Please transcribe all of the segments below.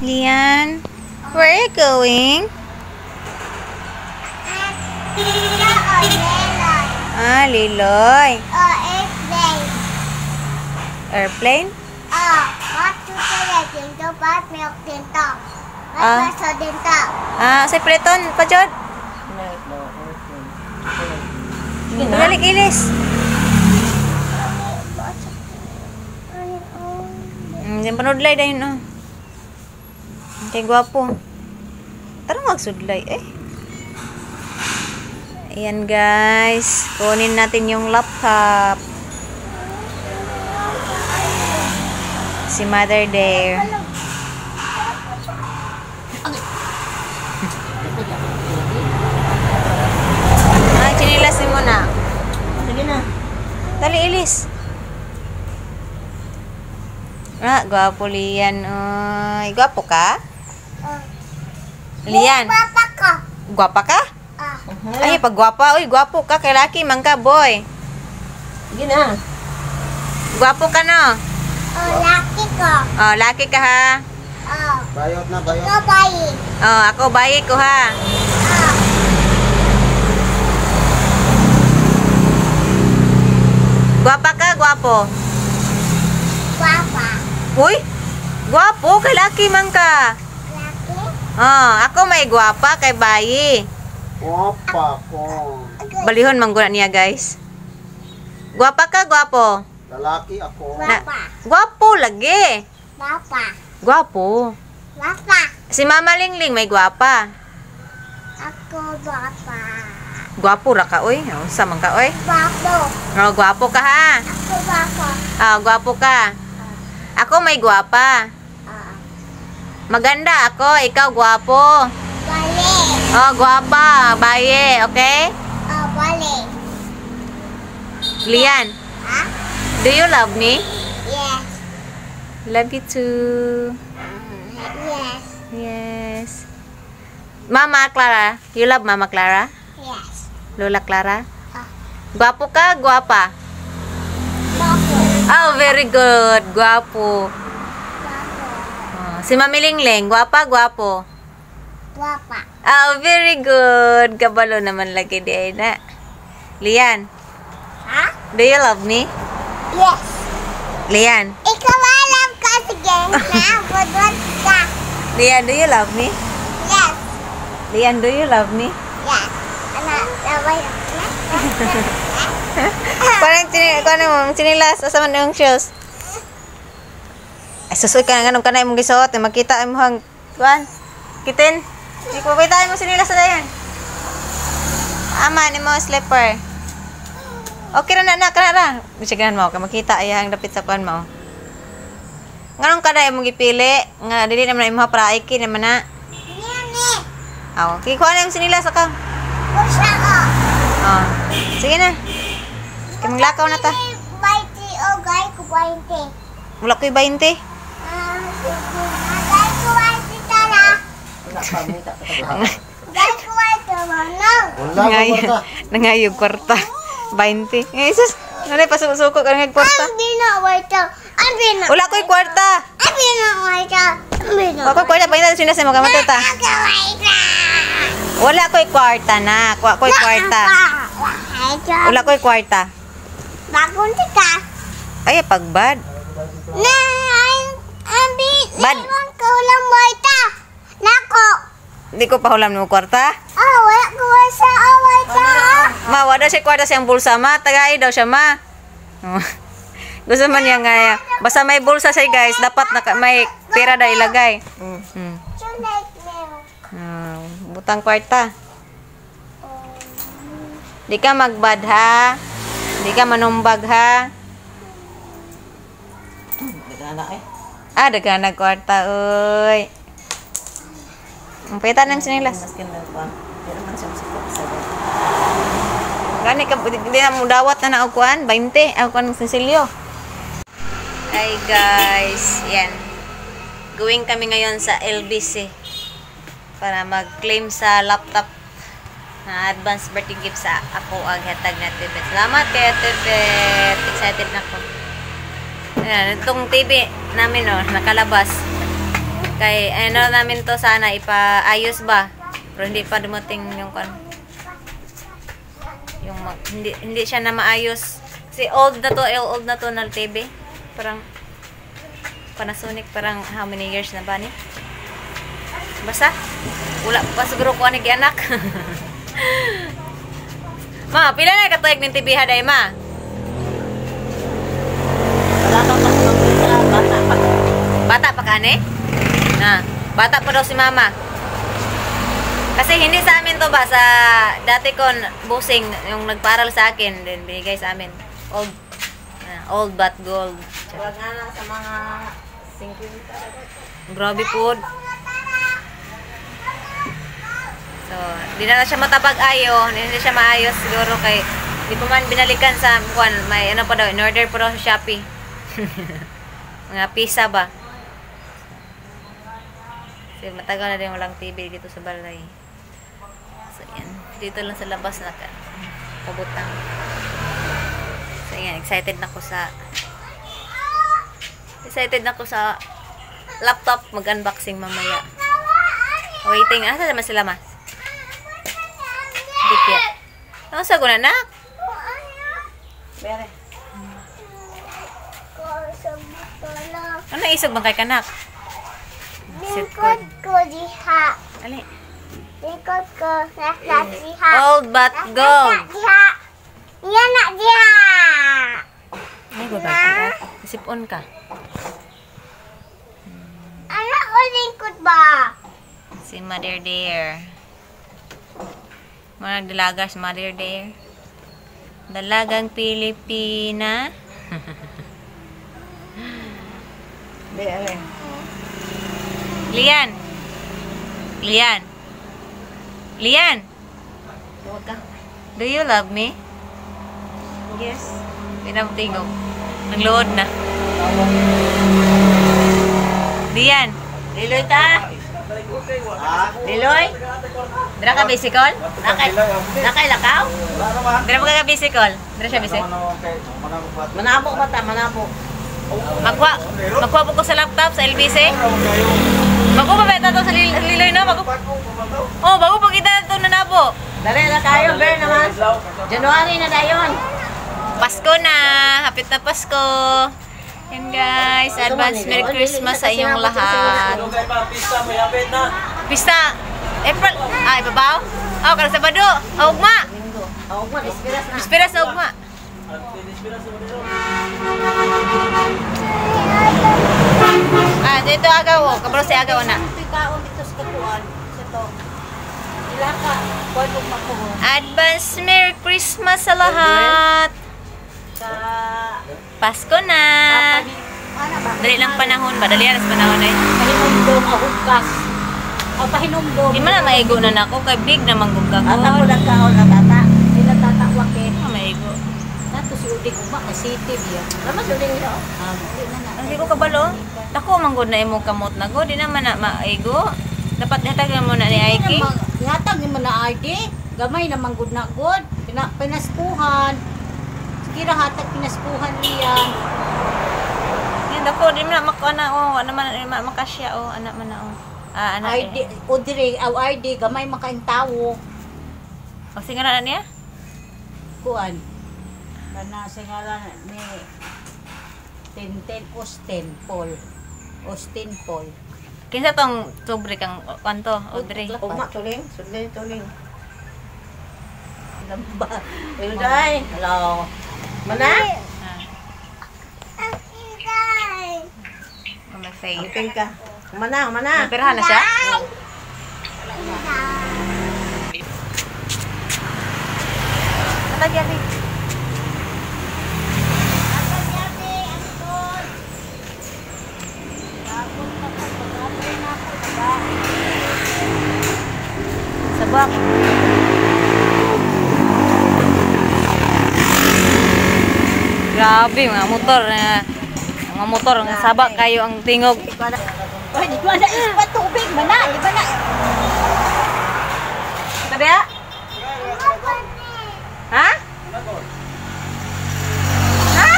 Lian, where are you going? Ah, Liloy. Airplane. Airplane? Bát chú cái tiền cho bát mèo tiền tỏ. Bát sờ tiền tỏ. Ah, sa Preton, pajod. Balik ilis. Yung panudlay dayon oh. Okay, gwapo. Tara magsudlay eh. Ayan guys, kunin natin yung laptop. Si Mother there. Ay, chinilasin mo na. Sige na. Dali, ilis. Ah, gwapo Lian. Ay, gwapo ka? Lian. Papa ko. Gwapa ka? Ay, pag gwapa. Uy, gwapo ka. Kay laki, man ka, boy. Sige na. Gwapo ka, no? Laki ko. Oh, laki ka, ha? Bayot na, bayot. Ikaw bayi. Oh, ako bayi ko, ha? Gwapa ka, gwapo? Papa. Uy, gwapo. Kay laki, man ka. Laki. Oh, ako may gwapa kay bayi. Opa ko. Balihon mangguna niya, guys. Gwapa ka, gwapo? Lalaki ako. Papa. Gwapo lagi. Papa. Gwapo. Papa. Si Mama Lingling may gwapa. Ako papa. Gwapo ra ka, oy. Unsa man ka, oy? Papo. Oh, gwapo ka, ha? Ako papa. Ah, gwapo ka. Ako may gwapa. Maganda ako, ikaw gwapo. Bali. Oh, gwapa, baye, okay? Bali. Lian, Ha? do you love me? Yes. Love you too. Yes. Yes. Mama Clara, you love Mama Clara? Yes. Lola Clara? Gwapo ka, gwapa? Papo. Oh, very good. Gwapo. Papo. Oh, si Mami Lingling, gwapa, gwapo. Papa. Oh, very good. Kabalo naman lagi di ay na. Lian, Ha? do you love me? Yes. Lian, Ikaw alam ka sige na budwan ka. Lian, do you love me? Yes. Lian, do you love me? Yes. Anak, laway na. Kuan sinilas asa man yung shoes? Ay susoy ka nga nung kanay mong gisuot, makita mo hang kuan. Kitin. Di ko kita mo sinilas sa dayan. Ama ni mo slipper. Okay ra na kana ra. Bisigan mo kay makita ay ang dapit sa kuan mo. Nganong kada imong gipili nga dili naman imong praiki naman na. Nini. Aw, kay kuan imong sinilas ka. Pusa ko. Oh. Sige na. Kay maglakaw na ta. Baiti o gay ko baiti. Wala ko'y 20. Gay ko baiti tara. Wala pa, minta pa tayo. Gay ko baiti manang. Wala pa, kwarta. Nangayog kwarta. 20. Eh, sus. Nanay, pasuko ka ng kwarta. Ang binawaita. Ang binawaita. Wala ko'y kwarta. Ang binawaita. Ang binawaita. Wala ko'y kwarta. Pagkita sinasay mo kamatata. Ang binawaita. Wala ko'y kwarta na. Ko'y kwarta. Wala ko'y kwarta. Bagong tika. Ay, pagbad. Na, Bad. Iwan ko lang waita. Nako. Hindi ko pahulam mo kwarta. Wala ko sa waita. Ma, wala siya kwarta siyang bulsa, ma. Tagay daw siya, ma. Oh. Gusto man niya nga. Basta may bulsa siya, guys. Dapat may pera na ilagay. Tonight milk. Butang kwarta. Di ka magbad, ha? Di ka manumbag, ha? Nagana eh. Ah, daga na kwarta, uy. Ang pita ng sinilas. Mas ganda pa. Pero naman siya sa Gani ka, hindi na mo dawat na naukuan. 20, ako ng Cecilio. Hi guys, yan. Going kami ngayon sa LBC para mag-claim sa laptop na advance birthday gift sa ako ang hatag na Tibet. Salamat kay Tibet. Excited na ako. Ayan, itong TV namin nakalabas. Kay ano namin to sana ipaayos ba. Pero hindi pa dumating yung hindi siya na maayos. Kasi old na to na TV. Parang Panasonic, parang how many years na ba ni? Basta wala pa siguro ko ani anak. Ma, pila na katuig ng TV haday ma? Wala kang pagpapita, bata pa. Bata pa ka ni? Na, bata pa daw si mama. Kasi hindi sa amin to ba, sa dati ko busing, yung nagparal sa akin, din binigay sa amin. Old but gold. Wala nga na sa mga 50. Grabe po. So, di na siya matabag ayo, hindi siya maayos siguro kay di pa man binalikan sa kuan, may ano pa daw, in order pa daw sa Shopee. Mga pizza ba? Kasi matagal na din walang TV dito sa balay. So, yan. Dito lang sa labas na kabutang. So, yan. Excited na ko sa laptop. Mag-unboxing mamaya. Waiting. Asa naman sila, ma? Dikit. Ano sa guna, nak? Bere. Ano isog bang kay kanak? Lingkod ko diha. Ali. Lingkod ko nasa diha. Old but gold. Nasa diha. Yan na diha. Ay, babay ka. Sipon ka. Ano o lingkod ba? Si Mother Dear. Mga dalaga si Mother Dear. Dalagang Pilipina. Bere. Lian. Huwag ka. Do you love me? Yes. Pinamtingog. Nagluhod na. Lian. Liloy ta. Liloy. Dira ka bisikol? Nakay lakaw. Dira mo ka bisikol? Dira siya bisik? Manabo ba ta? Manabo. Magkuha po ko sa laptop sa LBC. Bago pa beta to sa Liloy na? Bago pa kita ito na nabo. Dali na tayo, Ber naman. January na dayon. Pasko na! Hapit na Pasko! Yan guys, advance Merry Christmas sa inyong lahat. Pista! April! Ibabaw? Karang Sabado! Ugma! Huwag mo, ispiras na. Ispiras na ugma! Dito agaw. Kabro si agaw na. Kaon dito sa katuan. Sa to. Ila ka. Kuwan mo makuha. Advance Merry Christmas sa lahat! Sa... Pasko na! Ano ba? Dali lang panahon ba? Dali lang sa panahon eh. Pahinumdom o hugkas. O pahinumdom. Di man na maigo na nako kay big na manggugakon. Ata ko lang kaon na tata. Sila tata wake. Maigo. Nato si Udik Uma kay City biya. Naman si Udik niya. Hindi ko kabalo. Dako manggod na imong kamot na go. Di naman na maigo. Dapat hatagan mo na ni Aiki. Ngatag ni man na ID. Gamay na manggod na god. Pinaspuhan. Sige ra hatag pinaspuhan niyan. Yan dako di man na makana ano man makasya anak man na anak. ID o dire aw ID gamay makaintawo. O singara na niya? Kuan. Kana sa ngalan ni Tintin Austin Paul. Austin Paul. Kinsa tong sobre kang kanto Audrey? Uma tuling, sudlay tuling. Lamba. Ilday. Hello. Mana? Ang ingay. May face. Ipin ka. Mana, mana. Perahan na siya? Natagyan ni. Sabak. Grabe mga motor nga sabak kayo ang tingog. Oy, di ko na ispat tubig mana, iba na. Tadi ya? Ha? Ha?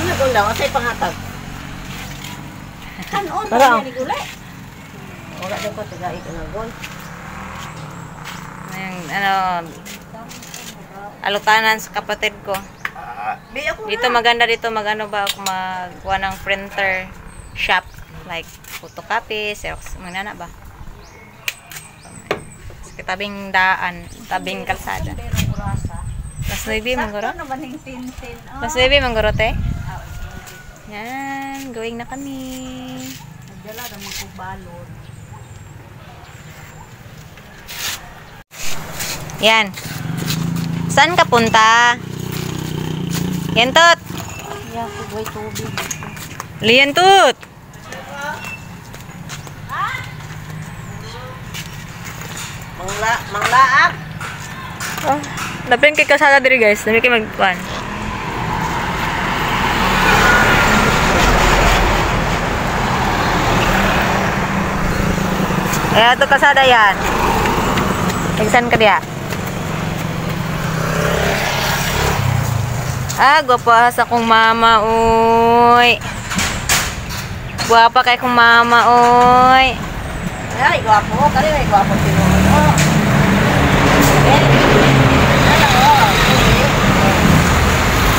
Ano gulaw? Asay pangatag. Kanon Tara. pa ni gulay. Sabi ko, tigai ka na gol. Alutanan sa kapatid ko. Dito maganda dito magano ba ako magkuha ng printer shop like photocopy, xerox, mga ba? Sa tabing daan, tabing kalsada. Las 9 manggoro? Ano naman yung tintin? Las 9 manggoro te? Yan, going na kami. Nagdala naman kong balon. Yan. Saan ka punta? Yentot. Kaya ko boy tubig. Liyentot. Manglaak. Oh, dapat kay kasada diri guys. Dapat kay magkuan. Ayan, ito kasada yan. Saan ka diya? Gwapa sa kong mama, uy. Gwapa kay kong mama, uy. Ay, gwapo. Kali ay gwapo tinuod.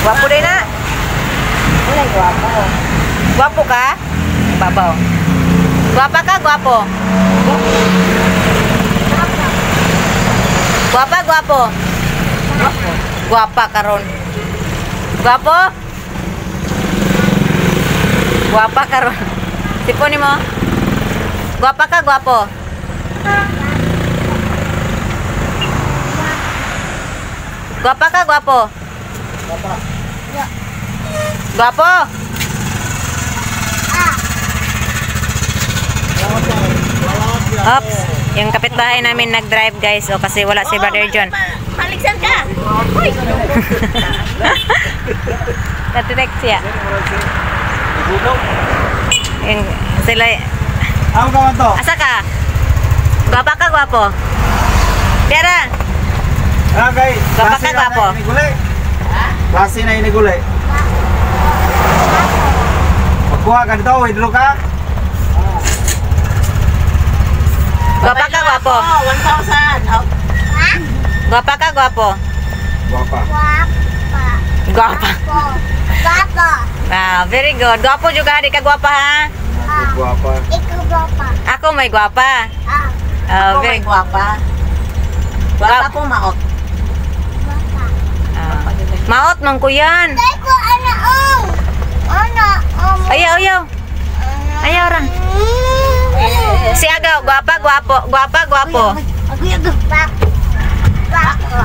Gwapo din na. Wala gwapo. Gwapo ka? Babaw. Gwapa ka, gwapo? Gwapa, gwapo? Gwapo. Gwapa karon. Gwapo? Gwapa karon. Tipo ni mo? Gwapa ka, gwapo? Gwapa ka, gwapo? Gwapo. Gwapo? Ops, yung kapitbahay namin nag-drive guys, o kasi wala si Brother John. Maligsan ka. Uy. Na-direct siya. Yung sila, Ako ka man to. asa ka? Gwapa ka, gwapo? Tara, Okay. Gwapa ka, gwapo? Klase na iniguli. Magkuha ka dito, hidro ka. gwapa ka, gwapo? 1,000. Oh. Gwapa ka, gwapo? Gwapa. Gwapa. Papa. Ah, very good. Gwapo juga, di ka gwapa ha? Gwapa. Ikaw papa. Ako may gwapa. Ako may Very gwapa. Gwapa ko maot. Papa. Maot man ko yan. Tay ko ana. Ayaw, ayaw. Ayaw ran. Si Agaw, gwapa, gwapo. Gwapa, gwapo. Agoy. Papa.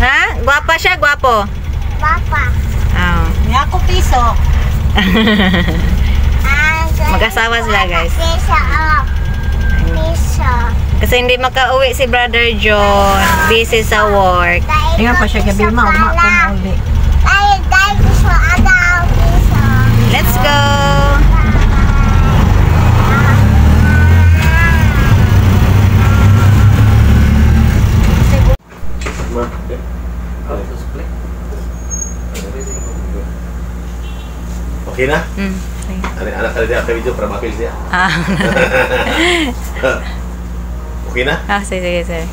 Ha? Gwapa siya, gwapo. Papa. Oh. Niya ako piso. Mag-asawa sila, guys. Pisa. Kasi hindi makauwi si Brother John. Busy sa work. Tingnan pa siya gabi ma ko na uli. Dahil gusto agaw. Pisa. Let's go! Okay na? Hmm. Anak kali dia video para mapil siya. Ah, Okay na? sige, sige.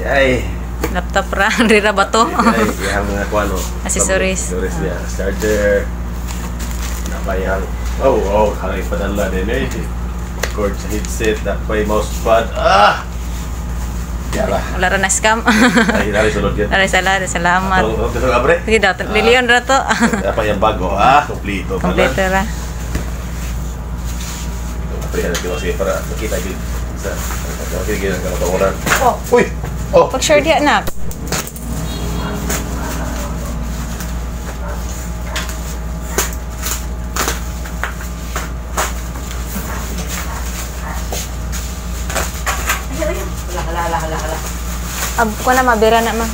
Ay. Laptop ra, rira ba to? Ay, kaya mga kuano. Accessories. Accessories niya. Charger. Napayang. Oh, kaya ipadala din eh. Cord sa headset, napay mousepad. Yala. Wala ra na scam. Ay, nari sulod yan. Salamat. Ang gusto ka, bre? Sige daw, liliyon ra to. Napay ang bago. Kompleto. Kompleto ra. Napay ang kasi para makita din. Sa makikita ng kamatawaran. Uy! Oh! Pag-share diya na. Hala. Ab ko na mabira na ma.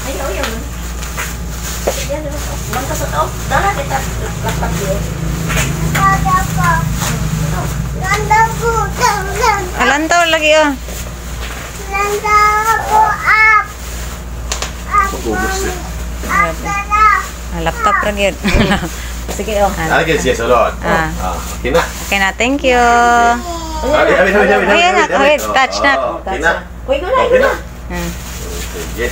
Ayaw. Yan. Man ka sa to. Dala kita laptop diyo. Ada po. Ganda po. Alantaw lagi oh. Nanda ako up. Up, Ubus mommy. eh. Up na na. Laptop ra gyud. Sige, oh. I guess yes, a lot. Okay na. Okay na, thank you. Habit. Ayan na, wait, touch na. Okay na. Uy, Okay na. Hmm. Yes.